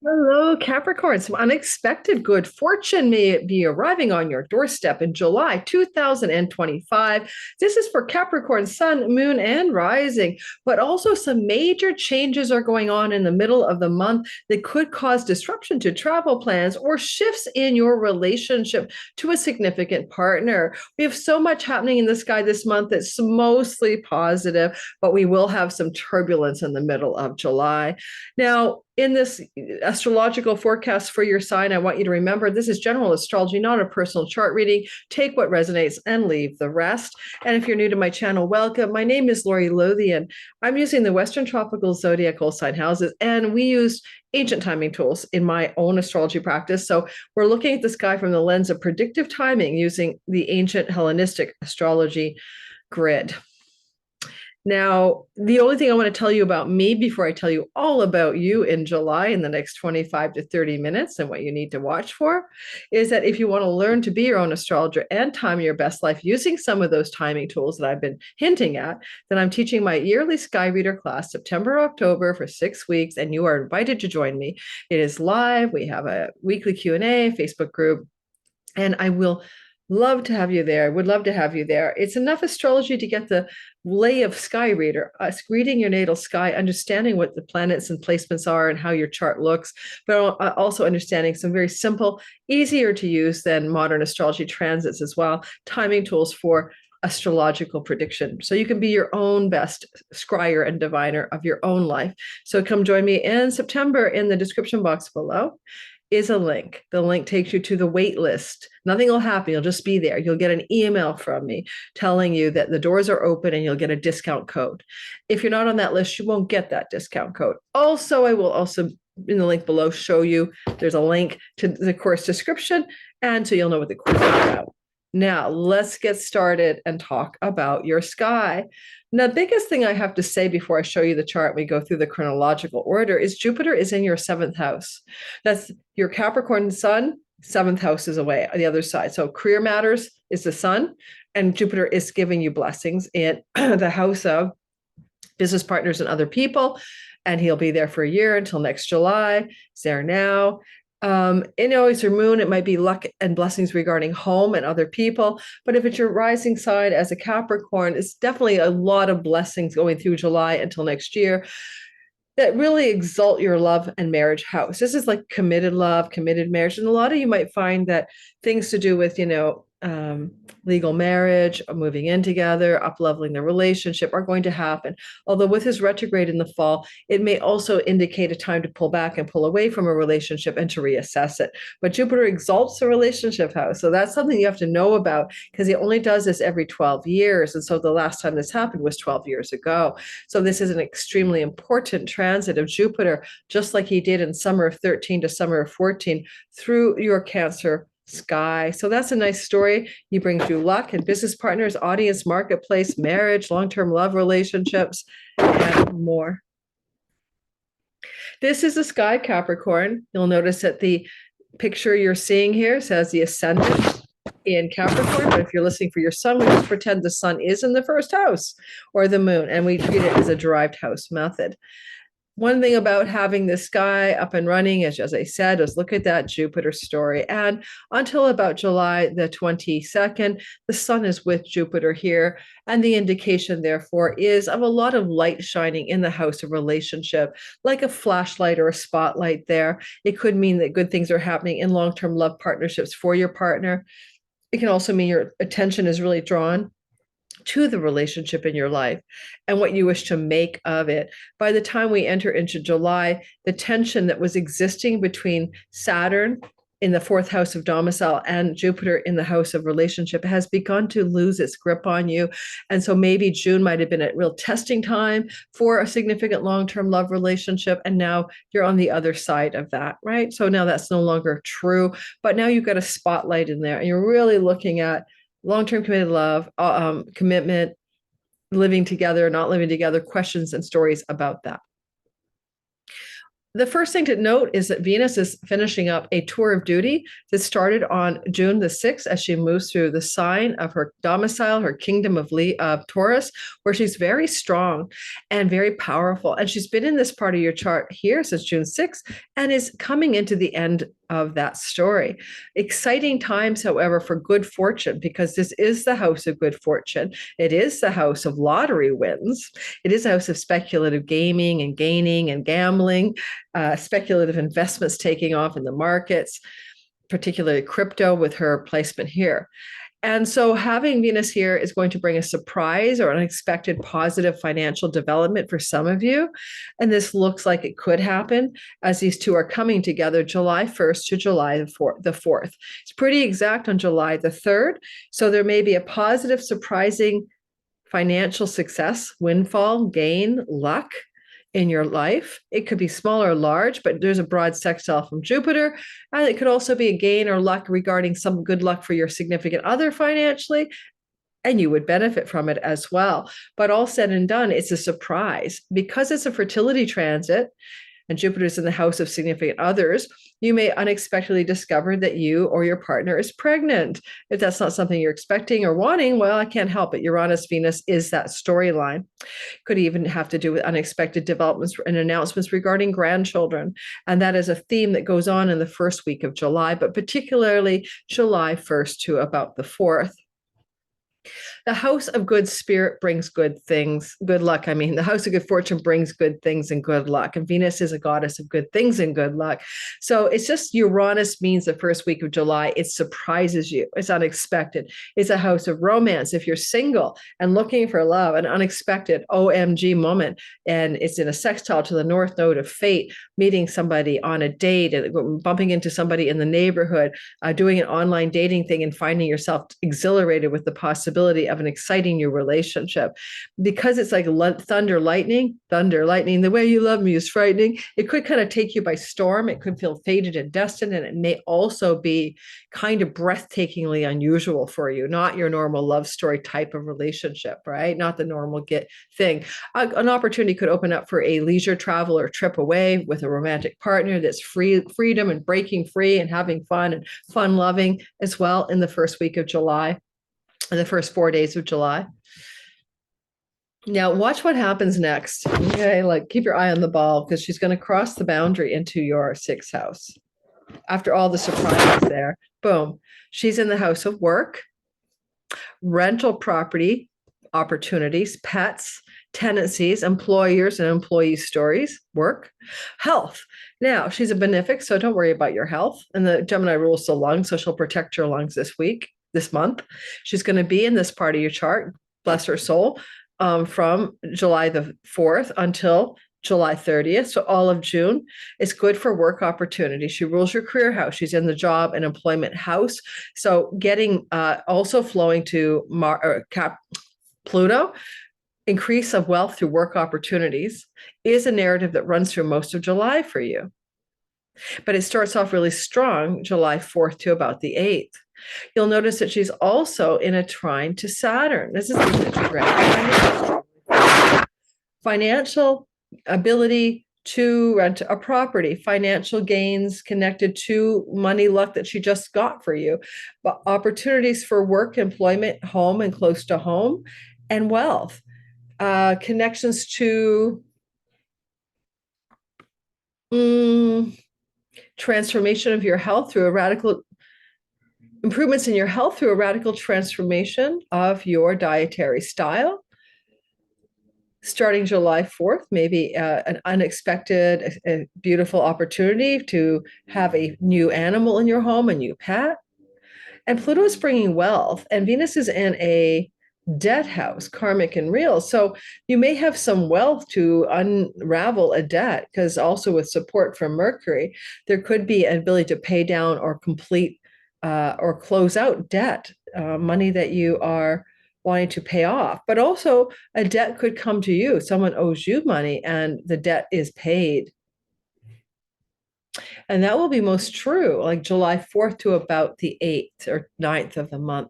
Hello, Capricorn. Some unexpected good fortune may be arriving on your doorstep in July 2025. This is for Capricorn, Sun, Moon, and Rising, but also some major changes are going on in the middle of the month that could cause disruption to travel plans or shifts in your relationship to a significant partner. We have so much happening in the sky this month that's mostly positive, but we will have some turbulence in the middle of July. Now, in this astrological forecast for your sign, I want you to remember this is general astrology, not a personal chart reading. Take what resonates and leave the rest. And if you're new to my channel, welcome. My name is Lori Lothian. I'm using the Western Tropical Zodiac whole sign houses, and we use ancient timing tools in my own astrology practice. So we're looking at the sky from the lens of predictive timing using the ancient Hellenistic astrology grid. Now, the only thing I want to tell you about me before I tell you all about you in July in the next 25 to 30 minutes and what you need to watch for is that if you want to learn to be your own astrologer and time your best life using some of those timing tools that I've been hinting at, then I'm teaching my yearly Sky Reader class September, October for 6 weeks, and you are invited to join me. It is live. We have a weekly Q&A, Facebook group, and I will love to have you there. Would love to have you there. It's enough astrology to get the lay of Sky Reader, reading your natal sky, understanding what the planets and placements are and how your chart looks, but also understanding some very simple, easier to use than modern astrology transits as well, timing tools for astrological prediction. So you can be your own best scryer and diviner of your own life. So come join me in September. In the description box below is a link. The link takes you to the wait list. Nothing will happen. You'll just be there. You'll get an email from me telling you that the doors are open and you'll get a discount code. If you're not on that list, you won't get that discount code. Also, I will also in the link below show you there's a link to the course description, and so you'll know what the course is about. Now, let's get started and talk about your sky. Now, the biggest thing I have to say before I show you the chart, we go through the chronological order, is Jupiter is in your seventh house. That's your Capricorn sun, seventh house is away on the other side. So career matters is the sun, and Jupiter is giving you blessings in the house of business partners and other people. And he'll be there for a year until next July. He's there now. It's your moon, it might be luck and blessings regarding home and other people. But if it's your rising sign as a Capricorn, it's definitely a lot of blessings going through July until next year that really exalt your love and marriage house. This is like committed love, committed marriage. And a lot of you might find that things to do with, legal marriage, moving in together, up-leveling the relationship are going to happen. Although with his retrograde in the fall, it may also indicate a time to pull back and pull away from a relationship and to reassess it. But Jupiter exalts the relationship house. So that's something you have to know about because he only does this every 12 years. And so the last time this happened was 12 years ago. So this is an extremely important transit of Jupiter, just like he did in summer of 13 to summer of 14 through your Cancer sky. So that's a nice story. He brings you luck and business partners, audience, marketplace, marriage, long-term love relationships, and more. This is the sky Capricorn. You'll notice that the picture you're seeing here says the ascendant in Capricorn, but if you're listening for your sun, we just pretend the sun is in the first house or the moon, and we treat it as a derived house method. One thing about having this sky up and running, as I said, is look at that Jupiter story. And until about July the 22nd, the sun is with Jupiter here. And the indication, therefore, is of a lot of light shining in the house of relationship, like a flashlight or a spotlight there. It could mean that good things are happening in long-term love partnerships for your partner. It can also mean your attention is really drawn to the relationship in your life and what you wish to make of it. By the time we enter into July, the tension that was existing between Saturn in the fourth house of domicile and Jupiter in the house of relationship has begun to lose its grip on you. And so maybe June might have been a real testing time for a significant long-term love relationship. And now you're on the other side of that, right? So now that's no longer true, but now you've got a spotlight in there and you're really looking at long-term committed love, commitment, living together, not living together, questions and stories about that. The first thing to note is that Venus is finishing up a tour of duty that started on June the 6th as she moves through the sign of her domicile, her kingdom of Taurus, where she's very strong and very powerful. And she's been in this part of your chart here since June 6th and is coming into the end of that story. Exciting times, however, for good fortune, because this is the house of good fortune. It is the house of lottery wins. It is a house of speculative gaming and gaining and gambling. Speculative investments taking off in the markets, particularly crypto with her placement here. And so having Venus here is going to bring a surprise or unexpected positive financial development for some of you. And this looks like it could happen as these two are coming together July 1st to July the 4th. It's pretty exact on July the 3rd. So there may be a positive, surprising financial success, windfall, gain, luck in your life. It could be small or large, but there's a broad sextile from Jupiter. And it could also be a gain or luck regarding some good luck for your significant other financially. And you would benefit from it as well. But all said and done, it's a surprise. Because it's a fertility transit, and Jupiter's in the house of significant others, you may unexpectedly discover that you or your partner is pregnant. If that's not something you're expecting or wanting, well, I can't help it. Uranus, Venus is that storyline. Could even have to do with unexpected developments and announcements regarding grandchildren. And that is a theme that goes on in the first week of July, but particularly July 1st to about the 4th. The house of good spirit brings good things, good luck. I mean, the house of good fortune brings good things and good luck. And Venus is a goddess of good things and good luck. So it's just Uranus means the first week of July, it surprises you. It's unexpected. It's a house of romance. If you're single and looking for love, an unexpected OMG moment, and it's in a sextile to the North Node of fate, meeting somebody on a date and bumping into somebody in the neighborhood, doing an online dating thing and finding yourself exhilarated with the possibility of an exciting new relationship. Because it's like thunder, lightning, the way you love me is frightening. It could kind of take you by storm. It could feel fated and destined, and it may also be kind of breathtakingly unusual for you, not your normal love story type of relationship, right? Not the normal thing. An opportunity could open up for a leisure travel or trip away with a romantic partner that's freedom and breaking free and having fun and fun loving as well in the first week of July. In the first 4 days of July. Now, watch what happens next. Okay, like keep your eye on the ball because she's going to cross the boundary into your 6th house. After all the surprises there, boom, she's in the house of work, rental property, opportunities, pets, tenancies, employers and employee stories, work, health. Now, she's a benefic, so don't worry about your health. And the Gemini rules the lungs, so she'll protect your lungs this month. She's going to be in this part of your chart, bless her soul, from July the 4th until July 30th. So all of June. It's good for work opportunities. She rules your career house. She's in the job and employment house. So getting also flowing to Pluto, increase of wealth through work opportunities is a narrative that runs through most of July for you. But it starts off really strong July 4th to about the 8th. You'll notice that she's also in a trine to Saturn. This is financial ability to rent a property, financial gains connected to money luck that she just got for you, but opportunities for work, employment, home and close to home, and wealth, connections to transformation of your health through a radical improvements in your health through a radical transformation of your dietary style. Starting July 4th, maybe an unexpected, a beautiful opportunity to have a new animal in your home, a new pet. And Pluto is bringing wealth, and Venus is in a debt house, karmic and real. So you may have some wealth to unravel a debt, because also with support from Mercury, there could be an ability to pay down or complete or close out debt, money that you are wanting to pay off. But also a debt could come to you. Someone owes you money and the debt is paid. And that will be most true, like July 4th to about the 8th or 9th of the month.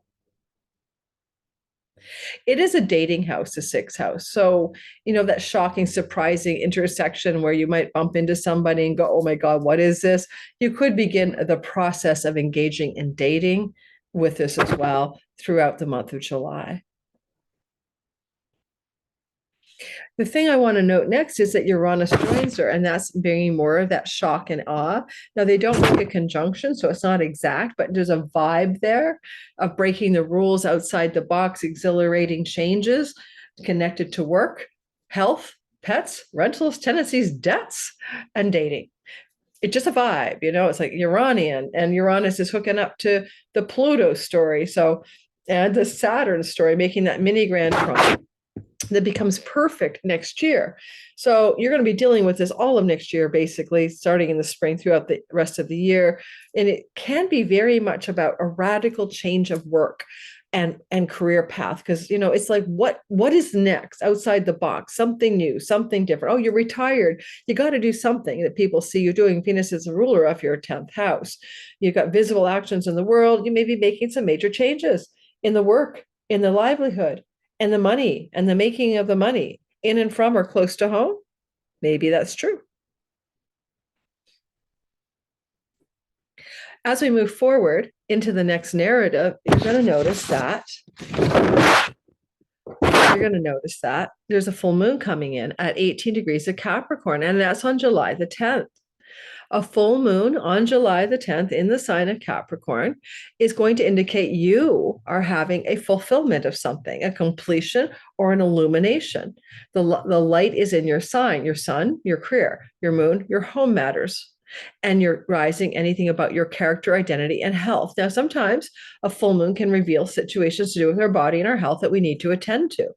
It is a dating house, the sixth house. So, that shocking, surprising intersection where you might bump into somebody and go, oh my God, what is this? You could begin the process of engaging in dating with this as well throughout the month of July. The thing I want to note next is that Uranus joins her, and that's bringing more of that shock and awe. Now, they don't make a conjunction, so it's not exact, but there's a vibe there of breaking the rules outside the box, exhilarating changes connected to work, health, pets, rentals, tenancies, debts, and dating. It's just a vibe, it's like Uranian, and Uranus is hooking up to the Pluto story. So, and the Saturn story, making that mini grand trine that becomes perfect next year. So you're going to be dealing with this all of next year, basically, starting in the spring throughout the rest of the year. And it can be very much about a radical change of work and career path, because it's like what is next outside the box, something new, something different. Oh, you're retired, you got to do something that people see you doing. Venus is the ruler of your 10th house. You've got visible actions in the world. You may be making some major changes in the work, in the livelihood, and the money, and the making of the money in and from or close to home. Maybe that's true. As we move forward into the next narrative, you're going to notice that there's a full moon coming in at 18 degrees of Capricorn, and that's on July the 10th. A full moon on July the 10th in the sign of Capricorn is going to indicate you are having a fulfillment of something, a completion or an illumination. The light is in your sign, your sun, your career, your moon, your home matters, and your rising, anything about your character, identity, and health. Now, sometimes a full moon can reveal situations to do with our body and our health that we need to attend to.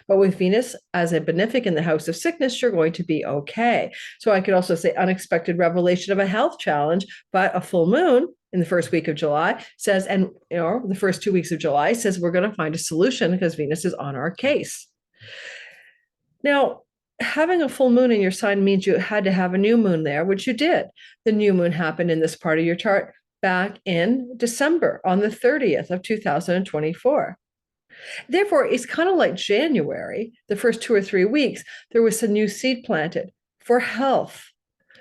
But with Venus as a benefic in the house of sickness, you're going to be okay. So I could also say unexpected revelation of a health challenge, but a full moon in the first week of July says, and the first 2 weeks of July says, we're going to find a solution because Venus is on our case. Now, having a full moon in your sign means you had to have a new moon there, which you did. The new moon happened in this part of your chart back in December on the 30th of 2024. Therefore, it's kind of like January, the first 2 or 3 weeks, there was some new seed planted for health,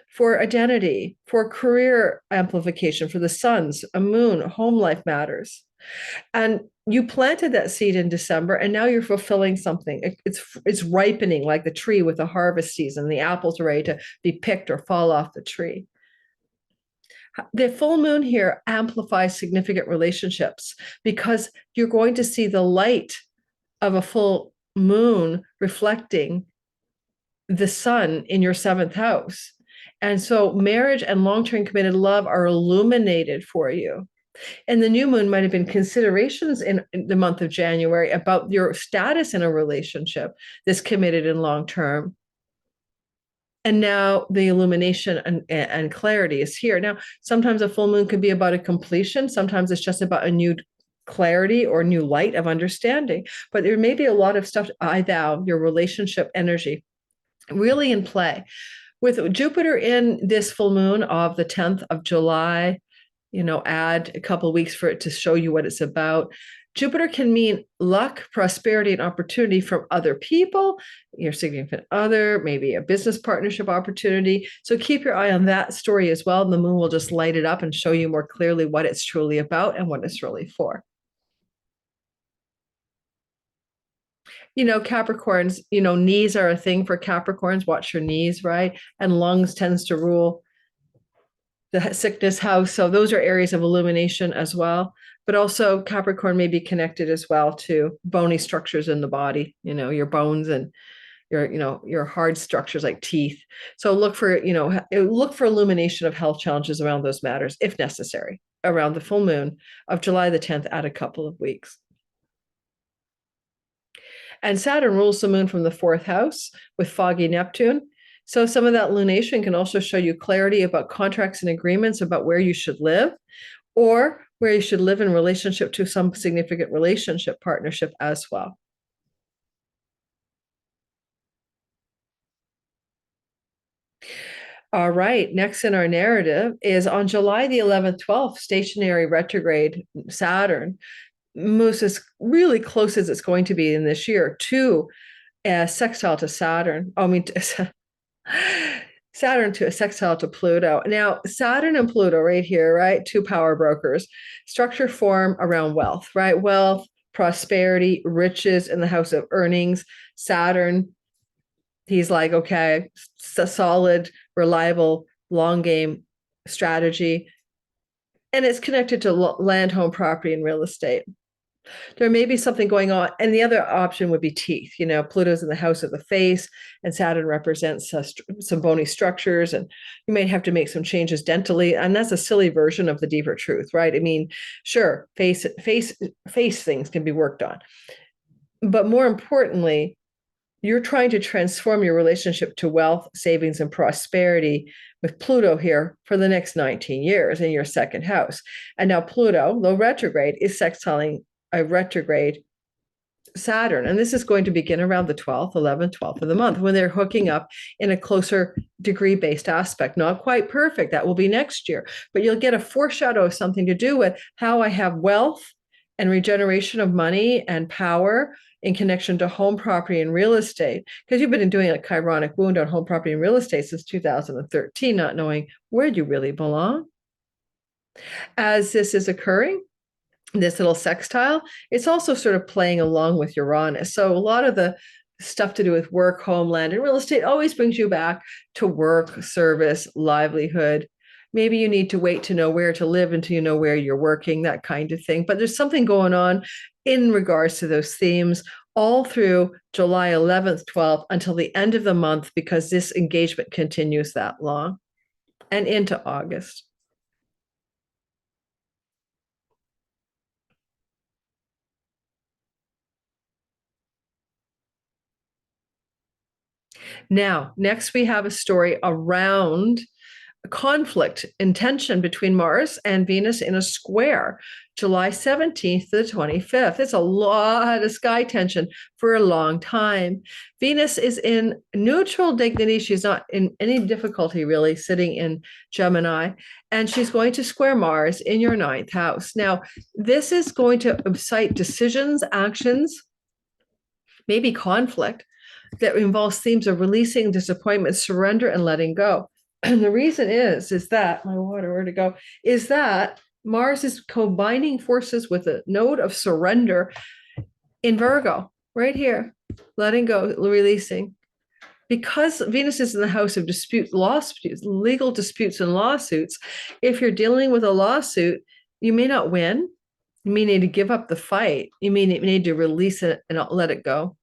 for identity, for career amplification, for the suns, a moon, home life matters. And you planted that seed in December, and now you're fulfilling something. It's ripening like the tree with the harvest season. The apples are ready to be picked or fall off the tree. The full moon here amplifies significant relationships because you're going to see the light of a full moon reflecting the sun in your 7th house. And so marriage and long-term committed love are illuminated for you. And the new moon might have been considerations in the month of January about your status in a relationship that's committed and long-term. And now the illumination and clarity is here. Now, sometimes a full moon could be about a completion. Sometimes it's just about a new clarity or new light of understanding. But there may be a lot of stuff, I thou, your relationship energy, really in play. With Jupiter in this full moon of the 10th of July, add a couple of weeks for it to show you what it's about. Jupiter can mean luck, prosperity, and opportunity from other people, your significant other, maybe a business partnership opportunity. So keep your eye on that story as well. And the moon will just light it up and show you more clearly what it's truly about and what it's really for. Capricorns, knees are a thing for Capricorns. Watch your knees, right? And lungs tends to rule the sickness house. So those are areas of illumination as well. But also Capricorn may be connected as well to bony structures in the body, your bones and your hard structures like teeth. So look for illumination of health challenges around those matters, if necessary, around the full moon of July the 10th at a couple of weeks. And Saturn rules the moon from the 4th house with foggy Neptune. So some of that lunation can also show you clarity about contracts and agreements about where you should live, or where you should live in relationship to some significant relationship partnership as well. All right, next in our narrative is on July the 11th, 12th, stationary retrograde Saturn moves as really close as it's going to be in this year to a sextile to Saturn. I mean, Saturn to a sextile to Pluto. Now, Saturn and Pluto right here, right? Two power brokers, structure form around wealth, right? Wealth, prosperity, riches in the house of earnings. Saturn, he's like, okay, it's a solid, reliable, long game strategy. And it's connected to land, home, property, and real estate. There may be something going on. And the other option would be teeth. Pluto's in the house of the face, and Saturn represents some bony structures, and you may have to make some changes dentally. And that's a silly version of the deeper truth, right? I mean, sure, face things can be worked on. But more importantly, you're trying to transform your relationship to wealth, savings, and prosperity with Pluto here for the next 19 years in your second house. And now Pluto, though retrograde, is sextiling a retrograde Saturn. And this is going to begin around the 12th, 11th, 12th of the month when they're hooking up in a closer degree-based aspect. Not quite perfect. That will be next year. But you'll get a foreshadow of something to do with how I have wealth and regeneration of money and power in connection to home property and real estate, because you've been doing a chironic wound on home property and real estate since 2013, not knowing where you really belong. As this is occurring, this little sextile, it's also sort of playing along with Uranus. So a lot of the stuff to do with work, homeland, and real estate always brings you back to work, service, livelihood. Maybe you need to wait to know where to live until you know where you're working, that kind of thing. But there's something going on in regards to those themes all through July 11th, 12th until the end of the month, because this engagement continues that long and into August. Now, next we have a story around conflict and tension between Mars and Venus in a square, July 17th to the 25th. It's a lot of sky tension for a long time. Venus is in neutral dignity. She's not in any difficulty, really, sitting in Gemini, and she's going to square Mars in your ninth house. Now, this is going to incite decisions, actions, maybe conflict that involves themes of releasing, disappointment, surrender, and letting go. And the reason is that my water, where to go, is that Mars is combining forces with a node of surrender in Virgo, right here, letting go, releasing. Because Venus is in the house of lawsuits, legal disputes and lawsuits, if you're dealing with a lawsuit, you may not win. You may need to give up the fight. You may need to release it and let it go.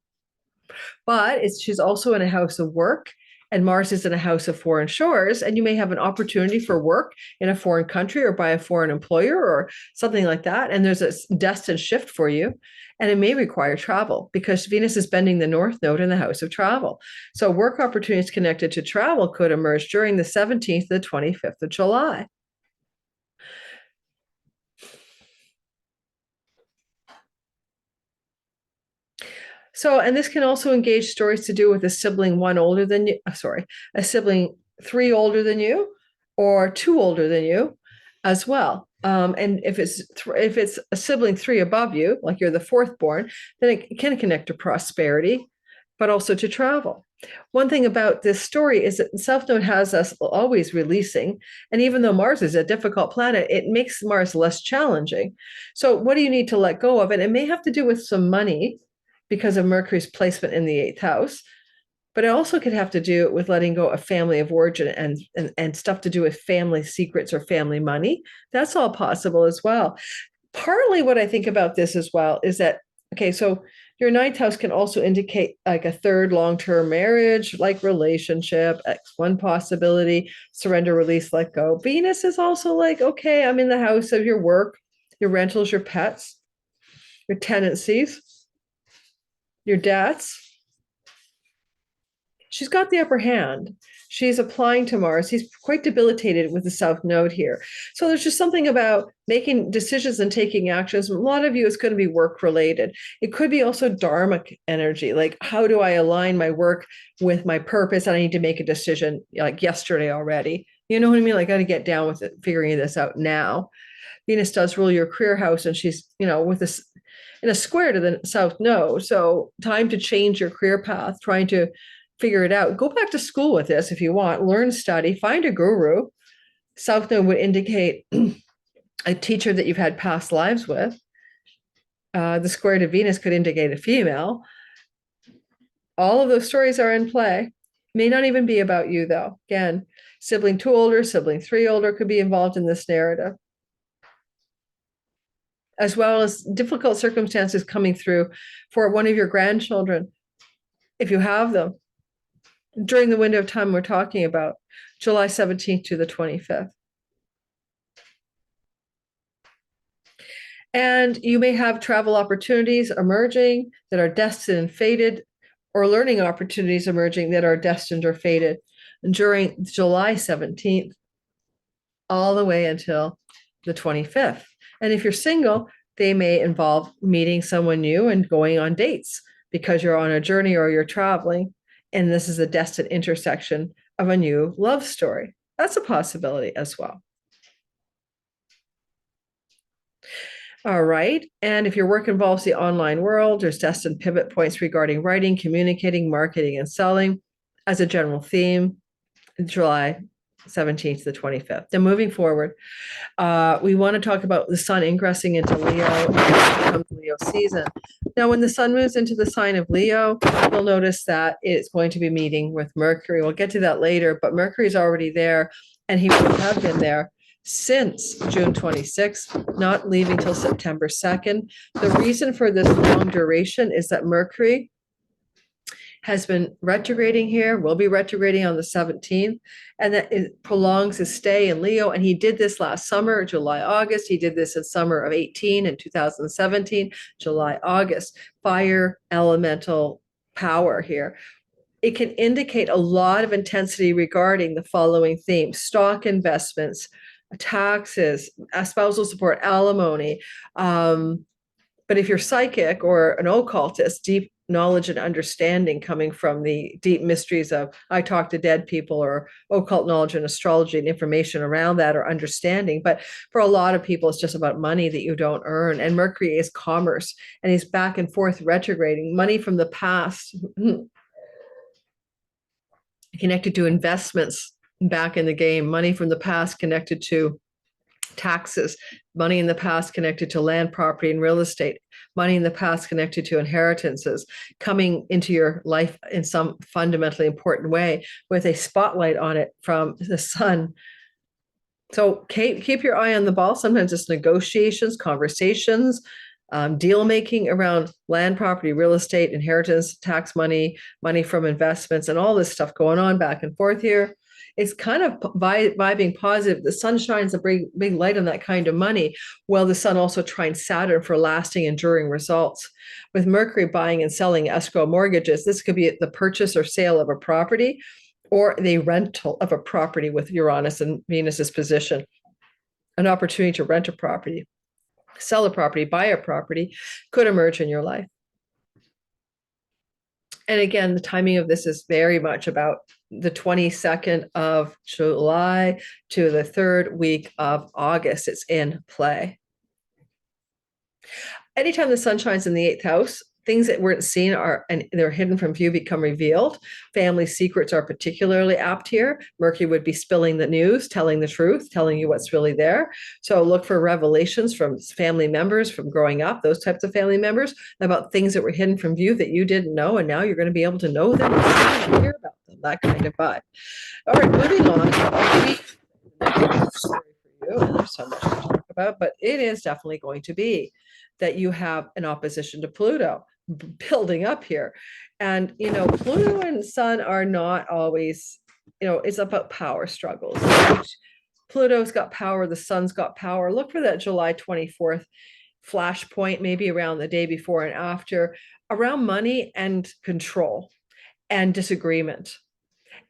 But she's also in a house of work, and Mars is in a house of foreign shores, and you may have an opportunity for work in a foreign country or by a foreign employer or something like that. And there's a destined shift for you, and it may require travel because Venus is bending the North Node in the house of travel. So work opportunities connected to travel could emerge during the 17th to the 25th of July. So, and this can also engage stories to do with a sibling a sibling 3 older than you or 2 older than you as well. And if it's a sibling 3 above you, like you're the 4th born, then it can connect to prosperity, but also to travel. One thing about this story is that South Node has us always releasing. And even though Mars is a difficult planet, it makes Mars less challenging. So what do you need to let go of? And it may have to do with some money because of Mercury's placement in the 8th house. But it also could have to do with letting go of family of origin and stuff to do with family secrets or family money. That's all possible as well. Partly what I think about this as well is that, okay, so your 9th house can also indicate like a 3rd long-term marriage, like relationship, one possibility, surrender, release, let go. Venus is also like, okay, I'm in the house of your work, your rentals, your pets, your tenancies, your debts. She's got the upper hand. She's applying to Mars. He's quite debilitated with the South Node here. So there's just something about making decisions and taking actions. A lot of you, it's going to be work related. It could be also dharmic energy. Like, how do I align my work with my purpose? And I need to make a decision like yesterday already. You know what I mean? Like, I got to get down with it, figuring this out now. Venus does rule your career house, and she's, with this in a square to the South Node. So time to change your career path, trying to figure it out. Go back to school with this if you want, learn, study, find a guru. South Node would indicate a teacher that you've had past lives with. The square to Venus could indicate a female. All of those stories are in play. May not even be about you, though. Again, sibling 2 older, sibling 3 older could be involved in this narrative, as well as difficult circumstances coming through for one of your grandchildren, if you have them, during the window of time we're talking about, July 17th to the 25th. And you may have travel opportunities emerging that are destined and fated, or learning opportunities emerging that are destined or fated during July 17th, all the way until the 25th. And if you're single, they may involve meeting someone new and going on dates because you're on a journey or you're traveling. And this is a destined intersection of a new love story. That's a possibility as well. All right. And if your work involves the online world, there's destined pivot points regarding writing, communicating, marketing, and selling as a general theme, July 17th to the 25th. Then moving forward, we want to talk about the sun ingressing into Leo and Leo season. Now, when the sun moves into the sign of Leo, you'll notice that it's going to be meeting with Mercury. We'll get to that later, but Mercury is already there, and he will have been there since June 26th, not leaving till September 2nd. The reason for this long duration is that Mercury has been retrograding here, will be retrograding on the 17th, and that it prolongs his stay in Leo. And he did this last summer, July, August. He did this in summer of 18 and 2017, July, August. Fire elemental power here. It can indicate a lot of intensity regarding the following themes: stock investments, taxes, spousal support, alimony. But if you're psychic or an occultist, deep knowledge and understanding coming from the deep mysteries of I talk to dead people, or occult knowledge and astrology and information around that, or understanding. But for a lot of people, it's just about money that you don't earn. And Mercury is commerce, and he's back and forth retrograding. Money from the past connected to investments back in the game, money from the past connected to taxes, money in the past connected to land, property, and real estate, money in the past connected to inheritances, coming into your life in some fundamentally important way with a spotlight on it from the sun. So keep your eye on the ball. Sometimes it's negotiations, conversations, deal making around land, property, real estate, inheritance, tax money, money from investments, and all this stuff going on back and forth here. It's kind of vibing positive. The sun shines a big light on that kind of money, while the sun also trines Saturn for lasting, enduring results. With Mercury buying and selling escrow mortgages, this could be the purchase or sale of a property, or the rental of a property with Uranus and Venus's position. An opportunity to rent a property, sell a property, buy a property could emerge in your life. And again, the timing of this is very much about the 22nd of July to the 3rd week of August. It's in play. Anytime the sun shines in the 8th house, things that weren't seen and they're hidden from view become revealed. Family secrets are particularly apt here. Mercury would be spilling the news, telling the truth, telling you what's really there. So look for revelations from family members from growing up, those types of family members, about things that were hidden from view that you didn't know, and now you're going to be able to know them and hear about them, that kind of vibe. All right, moving on. Story for you. There's so much to talk about, but it is definitely going to be that you have an opposition to Pluto building up here. And, Pluto and Sun are not always, it's about power struggles. Pluto's got power, the Sun's got power. Look for that July 24th flashpoint, maybe around the day before and after, around money and control and disagreement.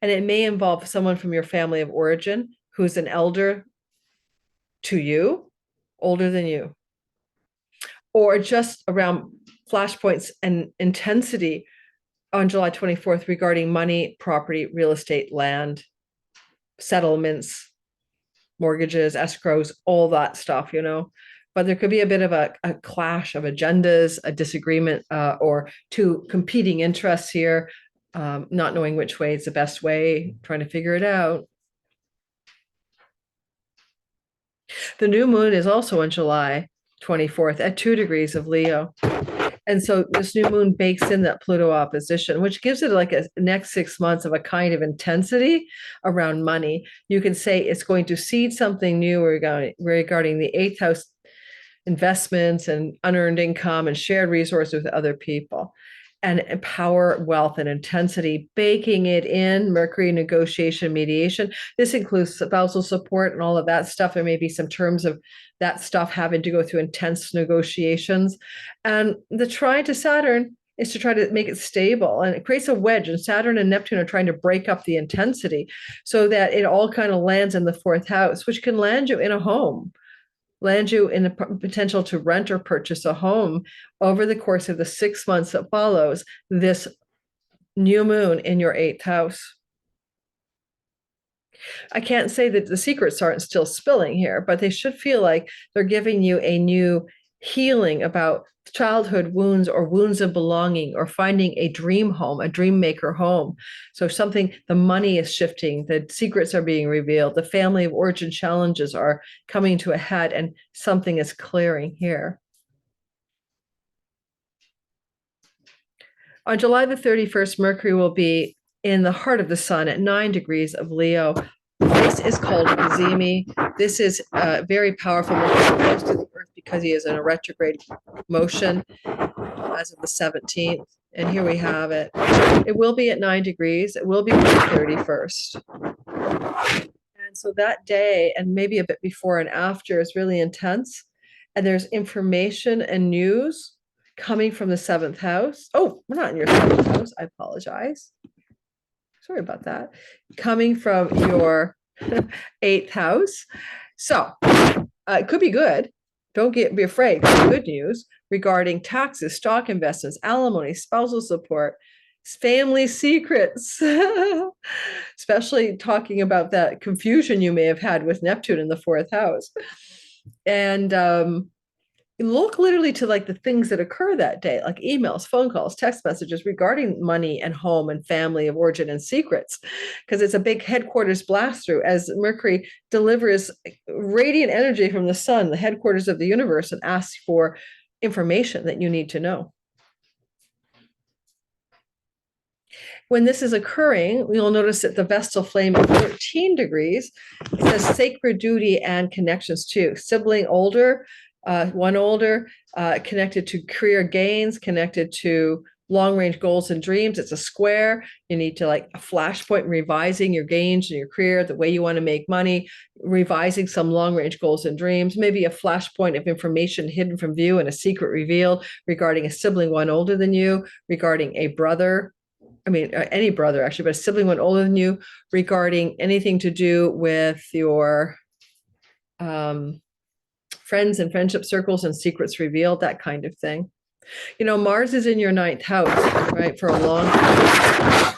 And it may involve someone from your family of origin who's an elder to you, older than you, or just around flashpoints and intensity on July 24th regarding money, property, real estate, land, settlements, mortgages, escrows, all that stuff, but there could be a bit of a clash of agendas, a disagreement, or two competing interests here, not knowing which way is the best way, trying to figure it out. The new moon is also on July 24th at 2 degrees of Leo. And so this new moon bakes in that Pluto opposition, which gives it like a next 6 months of a kind of intensity around money. You can say it's going to seed something new regarding the eighth house investments and unearned income and shared resources with other people, and power, wealth, and intensity, baking it in. Mercury, negotiation, mediation. This includes spousal support and all of that stuff. There may be some terms of that stuff having to go through intense negotiations. And the trine to Saturn is to try to make it stable, and it creates a wedge, and Saturn and Neptune are trying to break up the intensity so that it all kind of lands in the fourth house, which can land you in a home, land you in the potential to rent or purchase a home over the course of the 6 months that follows this new moon in your eighth house. I can't say that the secrets aren't still spilling here, but they should feel like they're giving you a new healing about childhood wounds or wounds of belonging, or finding a dream home, a dream maker home. So something, the money is shifting, the secrets are being revealed, the family of origin challenges are coming to a head, and something is clearing here. On July the 31st, Mercury will be in the heart of the sun at 9 degrees of Leo. This is called Kazemi. This is very powerful, close to the Earth because he is in a retrograde motion as of the 17th. And here we have it. It will be at 9 degrees. It will be on the 31st. And so that day, and maybe a bit before and after, is really intense. And there's information and news coming from the 7th house. Oh, we're not in your 7th house. I apologize. Sorry about that. Coming from your 8th house. So it could be good. Don't be afraid. Good news regarding taxes, stock investments, alimony, spousal support, family secrets, especially talking about that confusion you may have had with Neptune in the 4th house. And look literally to like the things that occur that day, like emails, phone calls, text messages regarding money and home and family of origin and secrets, because it's a big headquarters blast through as Mercury delivers radiant energy from the sun, the headquarters of the universe, and asks for information that you need to know. When this is occurring, you'll notice that the Vestal flame at 13 degrees, it says sacred duty and connections too. Sibling older, one older, connected to career gains, connected to long-range goals and dreams. It's a square. You need to like a flashpoint, revising your gains in your career, the way you want to make money, revising some long-range goals and dreams, maybe a flashpoint of information hidden from view and a secret revealed regarding a sibling one older than you, regarding a brother. I mean, any brother actually, but a sibling one older than you, regarding anything to do with your friends and friendship circles and secrets revealed, that kind of thing. You know, Mars is in your 9th house, right, for a long time.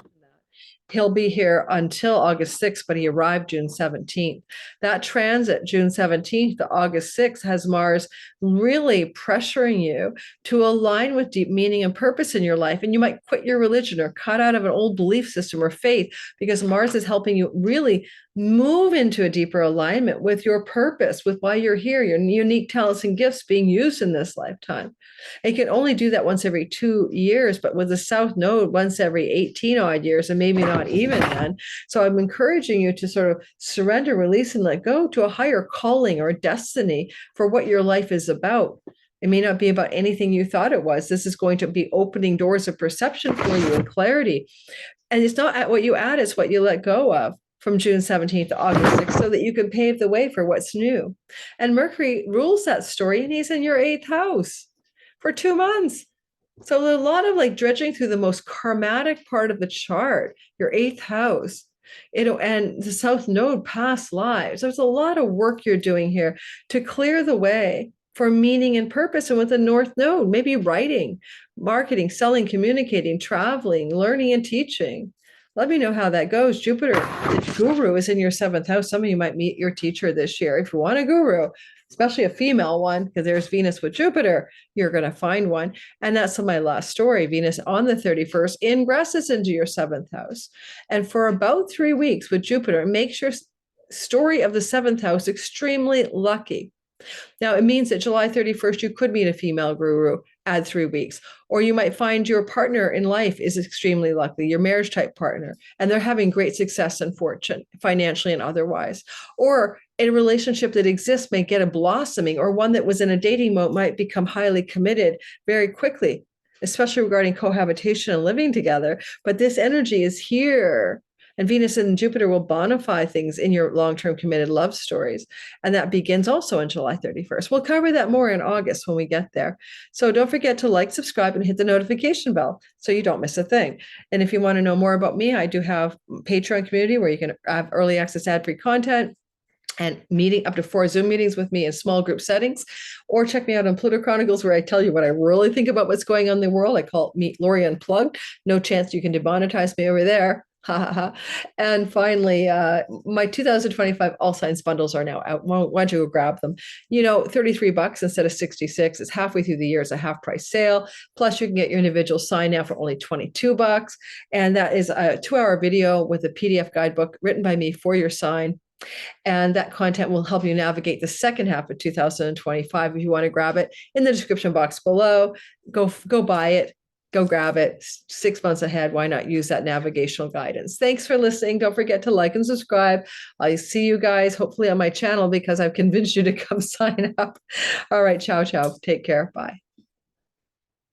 He'll be here until August 6th, but he arrived June 17th. That transit, June 17th to August 6th, has Mars really pressuring you to align with deep meaning and purpose in your life. And you might quit your religion or cut out of an old belief system or faith, because Mars is helping you really move into a deeper alignment with your purpose, with why you're here, your unique talents and gifts being used in this lifetime. And you can only do that once every 2 years, but with the South Node, once every 18 odd years, and maybe not even then. So I'm encouraging you to sort of surrender, release, and let go to a higher calling or destiny for what your life is about. It may not be about anything you thought it was. This is going to be opening doors of perception for you and clarity. And it's not what you add, it's what you let go of from June 17th to August 6th, so that you can pave the way for what's new. And Mercury rules that story, and he's in your 8th house for 2 months. So a lot of like dredging through the most karmatic part of the chart, your 8th house, and the South Node, past lives. There's a lot of work you're doing here to clear the way for meaning and purpose. And with the North Node, maybe writing, marketing, selling, communicating, traveling, learning and teaching, Let me know how that goes. Jupiter, the guru, is in your seventh house. Some of you might meet your teacher this year. If you want a guru, especially a female one, because there's Venus with Jupiter, you're going to find one. And that's my last story. Venus on the 31st ingresses into your seventh house. And for about 3 weeks with Jupiter, it makes your story of the seventh house extremely lucky. Now, it means that July 31st, you could meet a female guru, add 3 weeks, or you might find your partner in life is extremely lucky, your marriage type partner, and they're having great success and fortune financially and otherwise. Or a relationship that exists may get a blossoming, or one that was in a dating mode might become highly committed very quickly, especially regarding cohabitation and living together. But this energy is here. And Venus and Jupiter will bonify things in your long-term committed love stories. And that begins also on July 31st. We'll cover that more in August when we get there. So don't forget to like, subscribe, and hit the notification bell so you don't miss a thing. And if you want to know more about me, I do have Patreon community where you can have early access ad-free content and meeting up to 4 Zoom meetings with me in small group settings, or check me out on Pluto Chronicles, where I tell you what I really think about what's going on in the world. I call it Meet Lori Unplugged. No chance you can demonetize me over there. And finally, my 2025 All Signs bundles are now out. Why don't you go grab them? You know, $33 instead of 66. It's halfway through the year. It's a half price sale. Plus, you can get your individual sign now for only $22. And that is a 2-hour video with a PDF guidebook written by me for your sign. And that content will help you navigate the second half of 2025. If you want to grab it, in the description box below, go buy it. Go grab it 6 months ahead. Why not use that navigational guidance? Thanks for listening. Don't forget to like and subscribe. I'll see you guys hopefully on my channel because I've convinced you to come sign up. All right. Ciao, ciao. Take care. Bye.